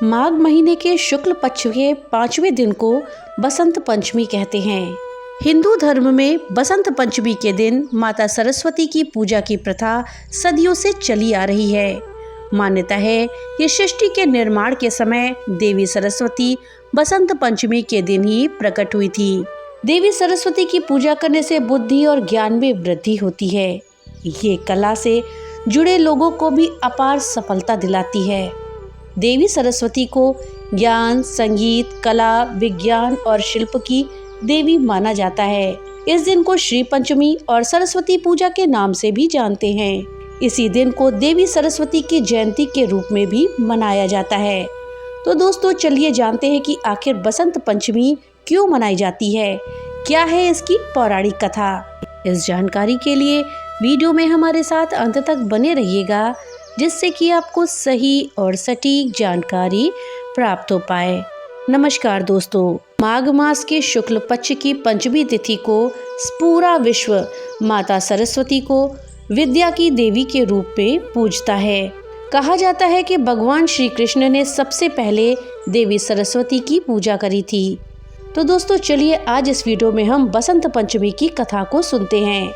माघ महीने के शुक्ल पक्ष के 5वें दिन को बसंत पंचमी कहते हैं। हिंदू धर्म में बसंत पंचमी के दिन माता सरस्वती की पूजा की प्रथा सदियों से चली आ रही है। मान्यता है कि सृष्टि के निर्माण के समय देवी सरस्वती बसंत पंचमी के दिन ही प्रकट हुई थी। देवी सरस्वती की पूजा करने से बुद्धि और ज्ञान में वृद्धि होती है। ये कला से जुड़े लोगों को भी अपार सफलता दिलाती है। देवी सरस्वती को ज्ञान, संगीत, कला, विज्ञान और शिल्प की देवी माना जाता है। इस दिन को श्री पंचमी और सरस्वती पूजा के नाम से भी जानते हैं। इसी दिन को देवी सरस्वती की जयंती के रूप में भी मनाया जाता है। तो दोस्तों चलिए जानते हैं कि आखिर बसंत पंचमी क्यों मनाई जाती है, क्या है इसकी पौराणिक कथा। इस जानकारी के लिए वीडियो में हमारे साथ अंत तक बने रहिएगा, जिससे कि आपको सही और सटीक जानकारी प्राप्त हो पाए। नमस्कार दोस्तों, माघ मास के शुक्ल पक्ष की पंचमी तिथि को पूरा विश्व माता सरस्वती को विद्या की देवी के रूप में पूजता है। कहा जाता है कि भगवान श्री कृष्ण ने सबसे पहले देवी सरस्वती की पूजा करी थी। तो दोस्तों चलिए आज इस वीडियो में हम बसंत पंचमी की कथा को सुनते हैं।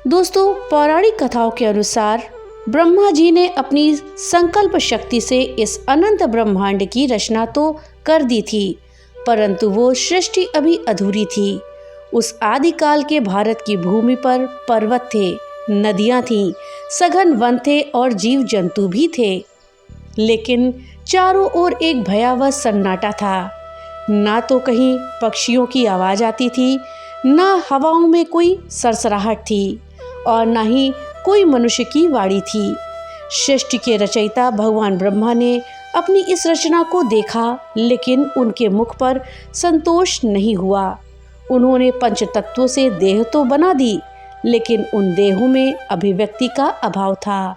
दोस्तों पौराणिक कथाओं के अनुसार ब्रह्मा जी ने अपनी संकल्प शक्ति से इस अनंत ब्रह्मांड की रचना तो कर दी थी, परंतु वो सृष्टि अभी अधूरी थी। उस आदिकाल के भारत की भूमि पर पर्वत थे, नदियां थीं, सघन वन थे और जीव जंतु भी थे, लेकिन चारों ओर एक भयावह सन्नाटा था। ना तो कहीं पक्षियों की आवाज आती थी, ना हवाओं में कोई सरसराहट थी और ना ही कोई मनुष्य की वाणी थी। सृष्टि के रचयिता भगवान ब्रह्मा ने अपनी इस रचना को देखा, लेकिन उनके मुख पर संतोष नहीं हुआ। उन्होंने पंच तत्वों से देह तो बना दी, लेकिन उन देहों में अभिव्यक्ति का अभाव था।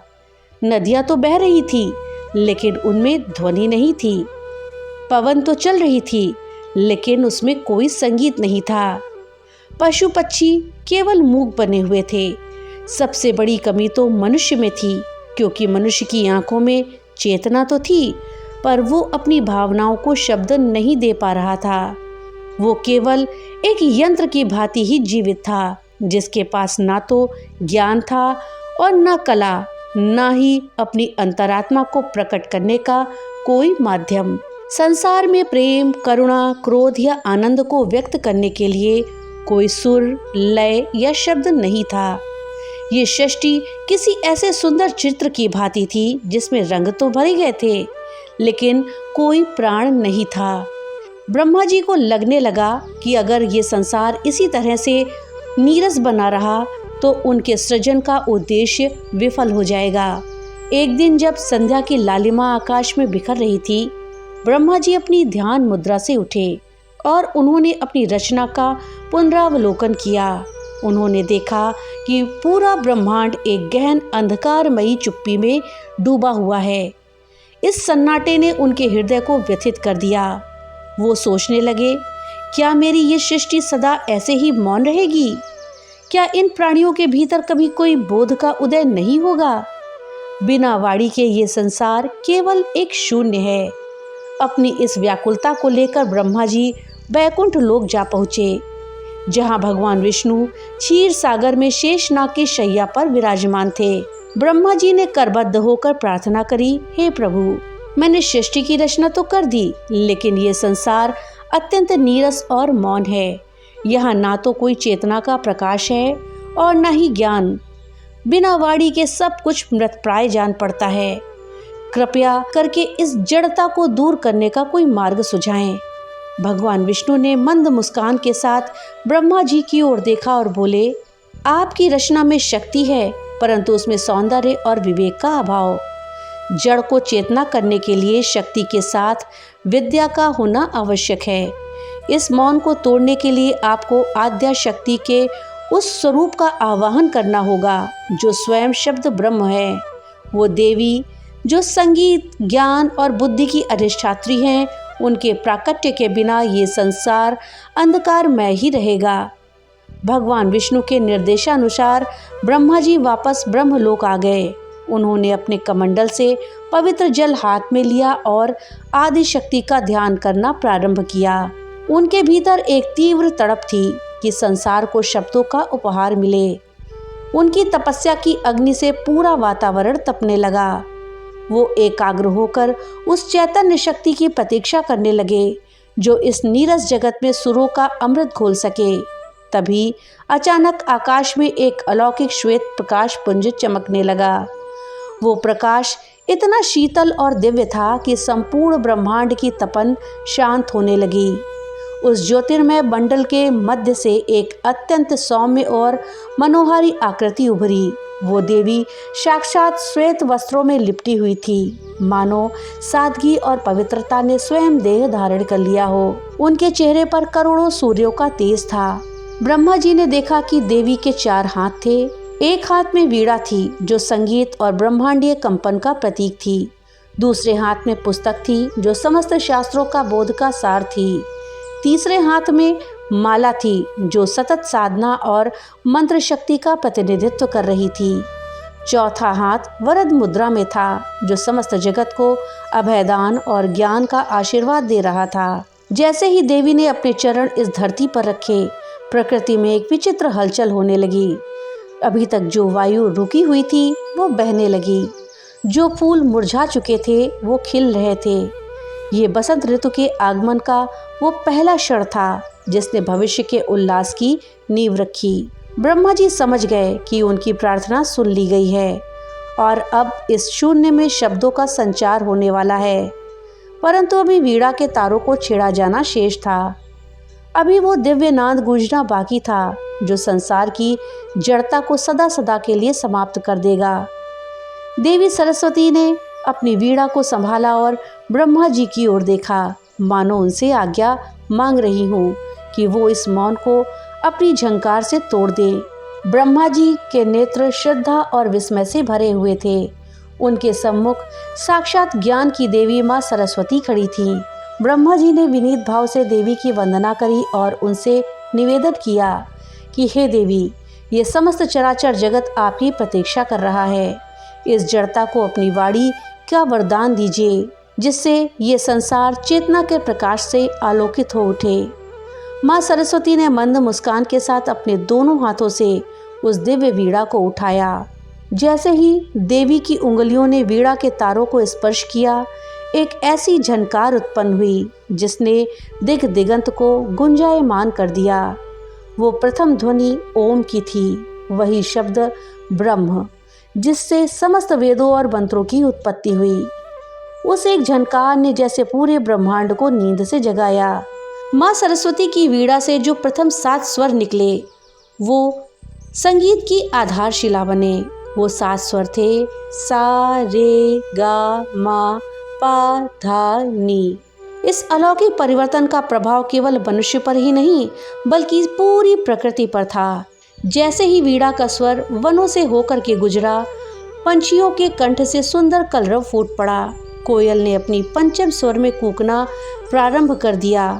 नदियां तो बह रही थी, लेकिन उनमें ध्वनि नहीं थी। पवन तो चल रही थी, लेकिन उसमें कोई संगीत नहीं था। पशु पक्षी केवल मूक बने हुए थे। सबसे बड़ी कमी तो मनुष्य में थी, क्योंकि मनुष्य की आंखों में चेतना तो थी, पर वो अपनी भावनाओं को शब्द नहीं दे पा रहा था। वो केवल एक यंत्र की भांति ही जीवित था, जिसके पास ना तो ज्ञान था और ना कला, ना ही अपनी अंतरात्मा को प्रकट करने का कोई माध्यम। संसार में प्रेम, करुणा, क्रोध या आनंद को व्यक्त करने के लिए कोई सुर, लय या शब्द नहीं था। ये सृष्टि किसी ऐसे सुंदर चित्र की भांति थी जिसमें रंग तो भरे गए थे, लेकिन कोई प्राण नहीं था। ब्रह्मा जी को लगने लगा कि अगर ये संसार इसी तरह से नीरस बना रहा तो उनके सृजन का उद्देश्य विफल हो जाएगा। एक दिन जब संध्या की लालिमा आकाश में बिखर रही थी, ब्रह्मा जी अपनी ध्यान मुद्रा से उठे और उन्होंने अपनी रचना का पुनरावलोकन किया। उन्होंने देखा कि पूरा ब्रह्मांड एक गहन अंधकारमयी चुप्पी में डूबा हुआ है। इस सन्नाटे ने उनके हृदय को व्यथित कर दिया। वो सोचने लगे, क्या मेरी ये सृष्टि सदा ऐसे ही मौन रहेगी? क्या इन प्राणियों के भीतर कभी कोई बोध का उदय नहीं होगा? बिना वाणी के ये संसार केवल एक शून्य है। अपनी इस व्याकुलता को लेकर ब्रह्मा जी बैकुंठ लोक जा पहुँचे, जहाँ भगवान विष्णु क्षीर सागर में शेषनाग की शैया पर विराजमान थे। ब्रह्मा जी ने करबद्ध होकर प्रार्थना करी, हे प्रभु, मैंने सृष्टि की रचना तो कर दी, लेकिन ये संसार अत्यंत नीरस और मौन है। यहाँ ना तो कोई चेतना का प्रकाश है और ना ही ज्ञान। बिना वाणी के सब कुछ मृतप्राय जान पड़ता है। कृपया करके इस जड़ता को दूर करने का कोई मार्ग सुझाएं। भगवान विष्णु ने मंद मुस्कान के साथ ब्रह्मा जी की ओर देखा और बोले, आपकी रचना में शक्ति है, परंतु उसमें सौंदर्य और विवेक का अभाव। जड़ को चेतना करने के लिए शक्ति के साथ विद्या का होना आवश्यक है। इस मौन को तोड़ने के लिए आपको आद्या शक्ति के उस स्वरूप का आवाहन करना होगा जो स्वयं शब्द ब्रह्म है। वो देवी जो संगीत, ज्ञान और बुद्धि की अधिष्ठात्री हैं, उनके प्राकट्य के बिना ये संसार अंधकारमय ही रहेगा। भगवान विष्णु के निर्देशानुसार ब्रह्मा जी वापस ब्रह्मलोक आ गए। उन्होंने अपने कमंडल से पवित्र जल हाथ में लिया और आदि शक्ति का ध्यान करना प्रारंभ किया। उनके भीतर एक तीव्र तड़प थी कि संसार को शब्दों का उपहार मिले। उनकी तपस्या की अग्नि से पूरा वातावरण तपने लगा। वो एकाग्र होकर उस चैतन्य शक्ति की प्रतीक्षा करने लगे जो इस नीरस जगत में सुरों का अमृत घोल सके। तभी अचानक आकाश में एक अलौकिक श्वेत प्रकाश पुंज चमकने लगा। वो प्रकाश इतना शीतल और दिव्य था कि संपूर्ण ब्रह्मांड की तपन शांत होने लगी। उस ज्योतिर्मय मंडल के मध्य से एक अत्यंत सौम्य और मनोहारी आकृति उभरी। वो देवी साक्षात श्वेत वस्त्रों में लिपटी हुई थी, मानो सादगी और पवित्रता ने स्वयं देह धारण कर लिया हो। उनके चेहरे पर करोड़ों सूर्यों का तेज था। ब्रह्मा जी ने देखा कि देवी के 4 हाथ थे। एक हाथ में वीणा थी जो संगीत और ब्रह्मांडीय कंपन का प्रतीक थी। दूसरे हाथ में पुस्तक थी जो समस्त शास्त्रों का बोध का सार थी। तीसरे हाथ में माला थी जो सतत साधना और मंत्र शक्ति का प्रतिनिधित्व कर रही थी। चौथा हाथ वरद मुद्रा में था जो समस्त जगत को अभयदान और ज्ञान का आशीर्वाद दे रहा था। जैसे ही देवी ने अपने चरण इस धरती पर रखे, प्रकृति में एक विचित्र हलचल होने लगी। अभी तक जो वायु रुकी हुई थी वो बहने लगी। जो फूल मुरझा चुके थे वो खिल रहे थे। ये बसंत ऋतु के आगमन का वो पहला क्षण था जिसने भविष्य के उल्लास की नींव रखी। ब्रह्मा जी समझ गए कि उनकी प्रार्थना सुन ली गई है और अब इस शून्य में शब्दों का संचार होने वाला है। परंतु अभी वीणा के तारों को छेड़ा जाना शेष था। अभी वो दिव्य नाद गूंजना बाकी था जो संसार की जड़ता को सदा सदा के लिए समाप्त कर देगा। देवी सरस्वती ने अपनी वीणा को संभाला और ब्रह्मा जी की ओर देखा, मानो उनसे आज्ञा मांग रही हूँ कि वो इस मौन को अपनी झंकार से तोड़ दे। ब्रह्मा जी के नेत्र श्रद्धा और विस्मय से भरे हुए थे। उनके सम्मुख साक्षात ज्ञान की देवी माँ सरस्वती खड़ी थी। ब्रह्मा जी ने विनीत भाव से देवी की वंदना करी और उनसे निवेदन किया कि हे देवी, ये समस्त चराचर जगत आपकी प्रतीक्षा कर रहा है। इस जड़ता को अपनी वाणी का वरदान दीजिए जिससे ये संसार चेतना के प्रकाश से आलोकित हो उठे। माँ सरस्वती ने मंद मुस्कान के साथ अपने दोनों हाथों से उस दिव्य वीणा को उठाया। जैसे ही देवी की उंगलियों ने वीणा के तारों को स्पर्श किया, एक ऐसी झनकार उत्पन्न हुई जिसने दिग दिगंत को गुंजायमान कर दिया। वो प्रथम ध्वनि ओम की थी, वही शब्द ब्रह्म जिससे समस्त वेदों और मंत्रों की उत्पत्ति हुई। उस एक झनकार ने जैसे पूरे ब्रह्मांड को नींद से जगाया। माँ सरस्वती की वीणा से जो प्रथम 7 स्वर निकले वो संगीत की आधारशिला बने। वो 7 स्वर थे सा रे गा मा पा धा नी। इस अलौकिक परिवर्तन का प्रभाव केवल मनुष्य पर ही नहीं बल्कि पूरी प्रकृति पर था। जैसे ही वीणा का स्वर वनों से होकर के गुजरा, पंछियों के कंठ से सुंदर कलरव फूट पड़ा। कोयल ने अपनी पंचम स्वर में कूकना प्रारंभ कर दिया।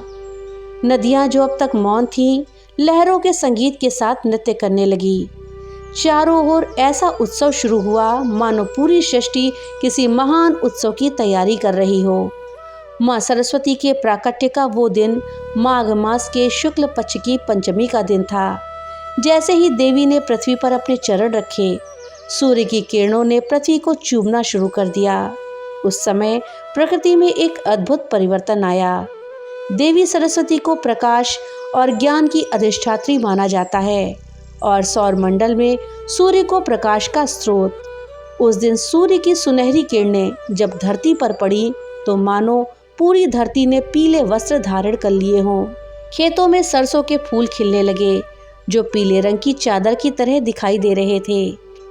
नदियां जो अब तक मौन थीं, लहरों के संगीत के साथ नृत्य करने लगी। चारों ओर ऐसा उत्सव शुरू हुआ मानो पूरी सृष्टि किसी महान उत्सव की तैयारी कर रही हो। माँ सरस्वती के प्राकट्य का वो दिन माघ मास के शुक्ल पक्ष की पंचमी का दिन था। जैसे ही देवी ने पृथ्वी पर अपने चरण रखे, सूर्य की किरणों ने पृथ्वी को चूमना शुरू कर दिया। उस समय प्रकृति में एक अद्भुत परिवर्तन आया। देवी सरस्वती को प्रकाश और ज्ञान की अधिष्ठात्री माना जाता है और सौर मंडल में सूर्य को प्रकाश का स्रोत। उस दिन सूर्य की सुनहरी किरणें जब धरती पर पड़ी तो मानो पूरी धरती ने पीले वस्त्र धारण कर लिए हों। खेतों में सरसों के फूल खिलने लगे जो पीले रंग की चादर की तरह दिखाई दे रहे थे।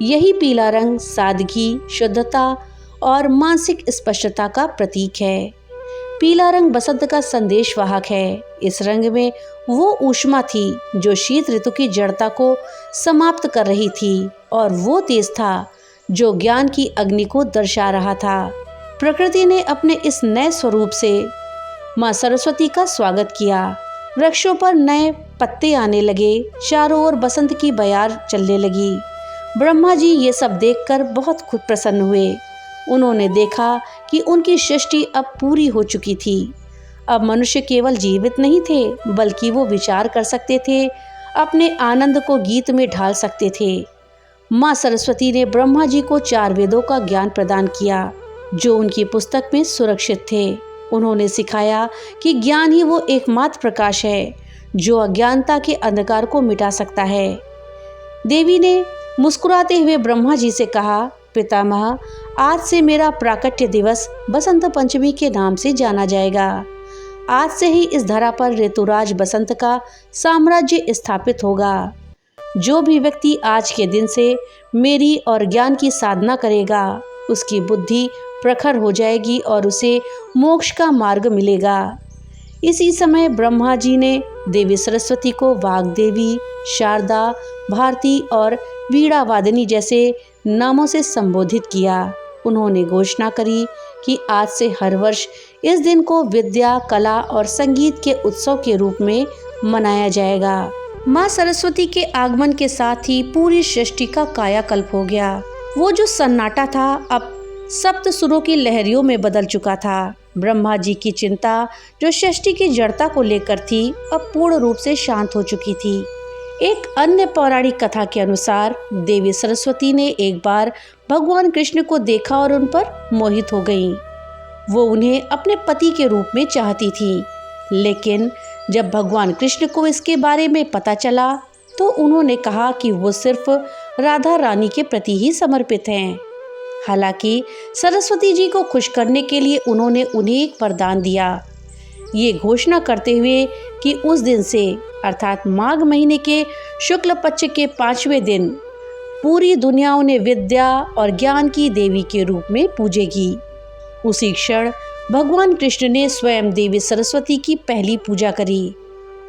यही पीला रंग सादगी, शुद्धता और मानसिक स्पष्टता का प्रतीक है। पीला रंग बसंत का संदेश वाहक है। इस रंग में वो ऊष्मा थी जो शीत ऋतु की जड़ता को समाप्त कर रही थी और वो तेज था जो ज्ञान की अग्नि को दर्शा रहा था। प्रकृति ने अपने इस नए स्वरूप से माँ सरस्वती का स्वागत किया। वृक्षों पर नए पत्ते आने लगे, चारों ओर बसंत की बयार चलने लगी। ब्रह्मा जी ये सब देखकर बहुत खुद प्रसन्न हुए। उन्होंने देखा कि उनकी सृष्टि अब पूरी हो चुकी थी। अब मनुष्य केवल जीवित नहीं थे, बल्कि वो विचार कर सकते थे, अपने आनंद को गीत में ढाल सकते थे। माँ सरस्वती ने ब्रह्मा जी को 4 वेदों का ज्ञान प्रदान किया, जो उनकी पुस्तक में सुरक्षित थे। उन्होंने सिखाया कि ज्ञान ही वो एकमात्र प्रकाश है जो अज्ञानता के अंधकार को मिटा सकता है। देवी ने मुस्कुराते हुए ब्रह्मा जी से कहा, पितामह, आज से मेरा प्राकट्य दिवस बसंत पंचमी के नाम से जाना जाएगा। आज से ही इस धरा पर ऋतुराज बसंत का साम्राज्य स्थापित होगा। जो भी व्यक्ति आज के दिन से मेरी और ज्ञान की साधना करेगा, उसकी बुद्धि प्रखर हो जाएगी और उसे मोक्ष का मार्ग मिलेगा। इसी समय ब्रह्मा जी ने देवी सरस्वती को वाग्देवी, शारदा, भारती और वीणा वादिनी जैसे नामों से संबोधित किया। उन्होंने घोषणा करी कि आज से हर वर्ष इस दिन को विद्या, कला और संगीत के उत्सव के रूप में मनाया जाएगा। माँ सरस्वती के आगमन के साथ ही पूरी सृष्टि का कायाकल्प हो गया। वो जो सन्नाटा था अब सप्त सुरों की लहरियों में बदल चुका था। ब्रह्मा जी की चिंता जो सृष्टि की जड़ता को लेकर थी, अब पूर्ण रूप से शांत हो चुकी थी। एक अन्य पौराणिक कथा के अनुसार देवी सरस्वती ने एक बार भगवान कृष्ण को देखा और उन पर मोहित हो गईं। वो उन्हें अपने पति के रूप में चाहती थी, लेकिन जब भगवान कृष्ण को इसके बारे में पता चला तो उन्होंने कहा कि वो सिर्फ राधा रानी के प्रति ही समर्पित हैं। हालांकि सरस्वती जी को खुश करने के लिए उन्होंने उन्हें एक वरदान दिया, ये घोषणा करते हुए कि उस दिन से अर्थात माघ महीने के शुक्ल पक्ष के 5वें दिन पूरी दुनिया उन्हें विद्या और ज्ञान की देवी के रूप में पूजेगी। उसी क्षण भगवान कृष्ण ने स्वयं देवी सरस्वती की पहली पूजा करी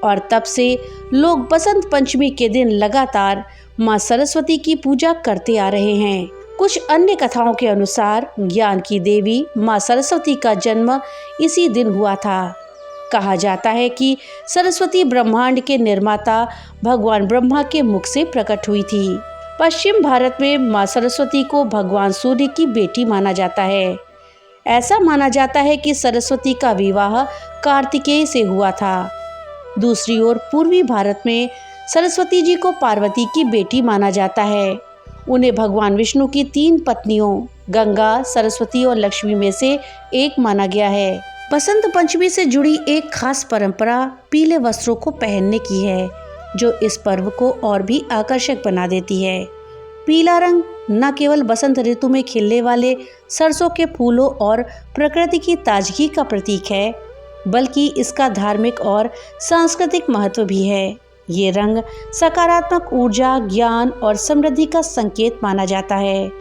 और तब से लोग बसंत पंचमी के दिन लगातार माँ सरस्वती की पूजा करते आ रहे हैं। कुछ अन्य कथाओं के अनुसार ज्ञान की देवी माँ सरस्वती का जन्म इसी दिन हुआ था। कहा जाता है कि सरस्वती ब्रह्मांड के निर्माता भगवान ब्रह्मा के मुख से प्रकट हुई थी। पश्चिम भारत में माँ सरस्वती को भगवान सूर्य की बेटी माना जाता है। ऐसा माना जाता है कि सरस्वती का विवाह कार्तिकेय से हुआ था। दूसरी ओर पूर्वी भारत में सरस्वती जी को पार्वती की बेटी माना जाता है। उन्हें भगवान विष्णु की 3 पत्नियों गंगा, सरस्वती और लक्ष्मी में से एक माना गया है। बसंत पंचमी से जुड़ी एक खास परंपरा पीले वस्त्रों को पहनने की है, जो इस पर्व को और भी आकर्षक बना देती है। पीला रंग न केवल बसंत ऋतु में खिलने वाले सरसों के फूलों और प्रकृति की ताजगी का प्रतीक है, बल्कि इसका धार्मिक और सांस्कृतिक महत्व भी है। ये रंग सकारात्मक ऊर्जा, ज्ञान और समृद्धि का संकेत माना जाता है।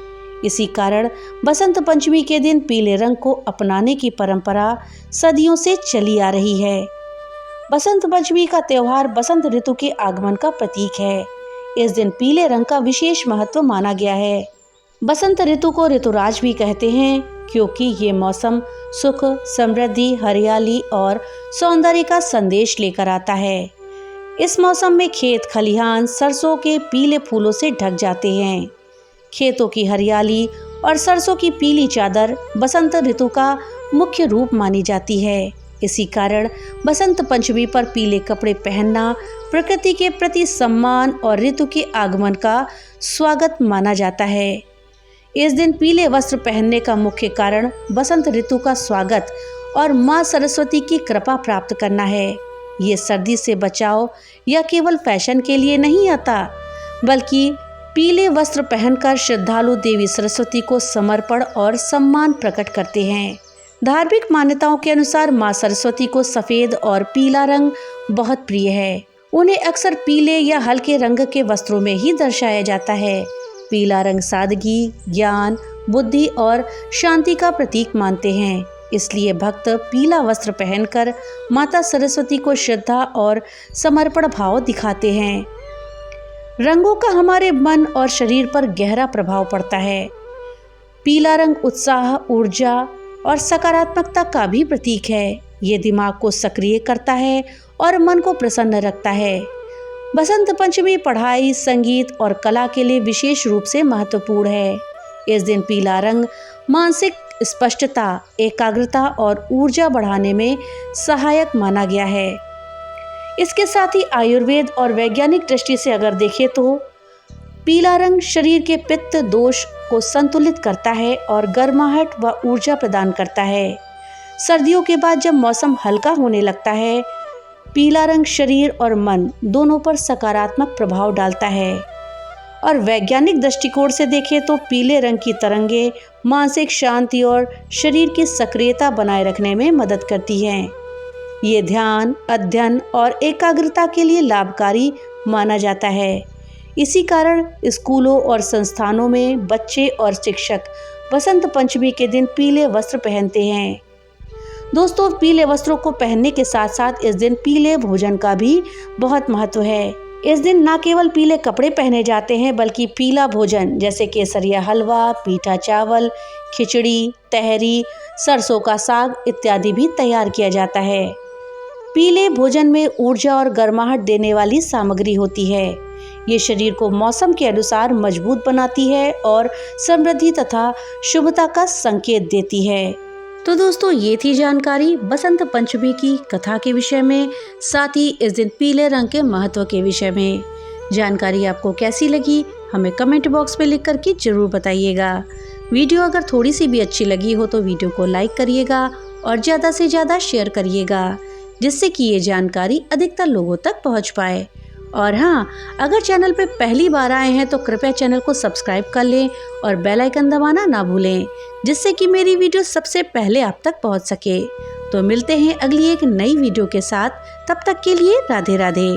इसी कारण बसंत पंचमी के दिन पीले रंग को अपनाने की परंपरा सदियों से चली आ रही है। बसंत पंचमी का त्योहार बसंत ऋतु के आगमन का प्रतीक है। इस दिन पीले रंग का विशेष महत्व माना गया है। बसंत ऋतु को ऋतुराज भी कहते हैं, क्योंकि ये मौसम सुख, समृद्धि, हरियाली और सौंदर्य का संदेश लेकर आता है। इस मौसम में खेत खलिहान सरसों के पीले फूलों से ढक जाते हैं। खेतों की हरियाली और सरसों की पीली चादर बसंत ऋतु का मुख्य रूप मानी जाती है। इसी कारण बसंत पंचमी पर पीले कपड़े पहनना प्रकृति के प्रति सम्मान और ऋतु के आगमन का स्वागत माना जाता है। इस दिन पीले वस्त्र पहनने का मुख्य कारण बसंत ऋतु का स्वागत और माँ सरस्वती की कृपा प्राप्त करना है। ये सर्दी से बचाव या केवल फैशन के लिए नहीं आता, बल्कि पीले वस्त्र पहनकर श्रद्धालु देवी सरस्वती को समर्पण और सम्मान प्रकट करते हैं। धार्मिक मान्यताओं के अनुसार माँ सरस्वती को सफ़ेद और पीला रंग बहुत प्रिय है। उन्हें अक्सर पीले या हल्के रंग के वस्त्रों में ही दर्शाया जाता है। पीला रंग सादगी, ज्ञान, बुद्धि और शांति का प्रतीक मानते हैं। इसलिए भक्त पीला वस्त्र पहनकर माता सरस्वती को श्रद्धा और समर्पण भाव दिखाते हैं। रंगों का हमारे मन और शरीर पर गहरा प्रभाव पड़ता है। पीला रंग उत्साह, ऊर्जा और सकारात्मकता का भी प्रतीक है। ये दिमाग को सक्रिय करता है और मन को प्रसन्न रखता है। बसंत पंचमी पढ़ाई, संगीत और कला के लिए विशेष रूप से महत्वपूर्ण है। इस दिन पीला रंग मानसिक स्पष्टता, एकाग्रता और ऊर्जा बढ़ाने में सहायक माना गया है। इसके साथ ही आयुर्वेद और वैज्ञानिक दृष्टि से अगर देखें तो पीला रंग शरीर के पित्त दोष को संतुलित करता है और गर्माहट व ऊर्जा प्रदान करता है। सर्दियों के बाद जब मौसम हल्का होने लगता है, पीला रंग शरीर और मन दोनों पर सकारात्मक प्रभाव डालता है। और वैज्ञानिक दृष्टिकोण से देखें तो पीले रंग की तरंगें मानसिक शांति और शरीर की सक्रियता बनाए रखने में मदद करती हैं। ये ध्यान, अध्ययन और एकाग्रता के लिए लाभकारी माना जाता है। इसी कारण स्कूलों और संस्थानों में बच्चे और शिक्षक बसंत पंचमी के दिन पीले वस्त्र पहनते हैं। दोस्तों, पीले वस्त्रों को पहनने के साथ साथ इस दिन पीले भोजन का भी बहुत महत्व है। इस दिन न केवल पीले कपड़े पहने जाते हैं बल्कि पीला भोजन जैसे केसरिया हलवा, मीठा चावल, खिचड़ी, तहरी, सरसों का साग इत्यादि भी तैयार किया जाता है। पीले भोजन में ऊर्जा और गर्माहट देने वाली सामग्री होती है। ये शरीर को मौसम के अनुसार मजबूत बनाती है और समृद्धि तथा शुभता का संकेत देती है। तो दोस्तों, ये थी जानकारी बसंत पंचमी की कथा के विषय में, साथ ही इस दिन पीले रंग के महत्व के विषय में। जानकारी आपको कैसी लगी हमें कमेंट बॉक्स में लिख कर के जरूर बताइएगा। वीडियो अगर थोड़ी सी भी अच्छी लगी हो तो वीडियो को लाइक करिएगा और ज़्यादा से ज़्यादा शेयर करिएगा, जिससे कि ये जानकारी अधिकतर लोगों तक पहुँच पाए। और हाँ, अगर चैनल पे पहली बार आए हैं तो कृपया चैनल को सब्सक्राइब कर लें और बेल आइकन दबाना ना भूलें, जिससे कि मेरी वीडियो सबसे पहले आप तक पहुंच सके। तो मिलते हैं अगली एक नई वीडियो के साथ, तब तक के लिए राधे राधे।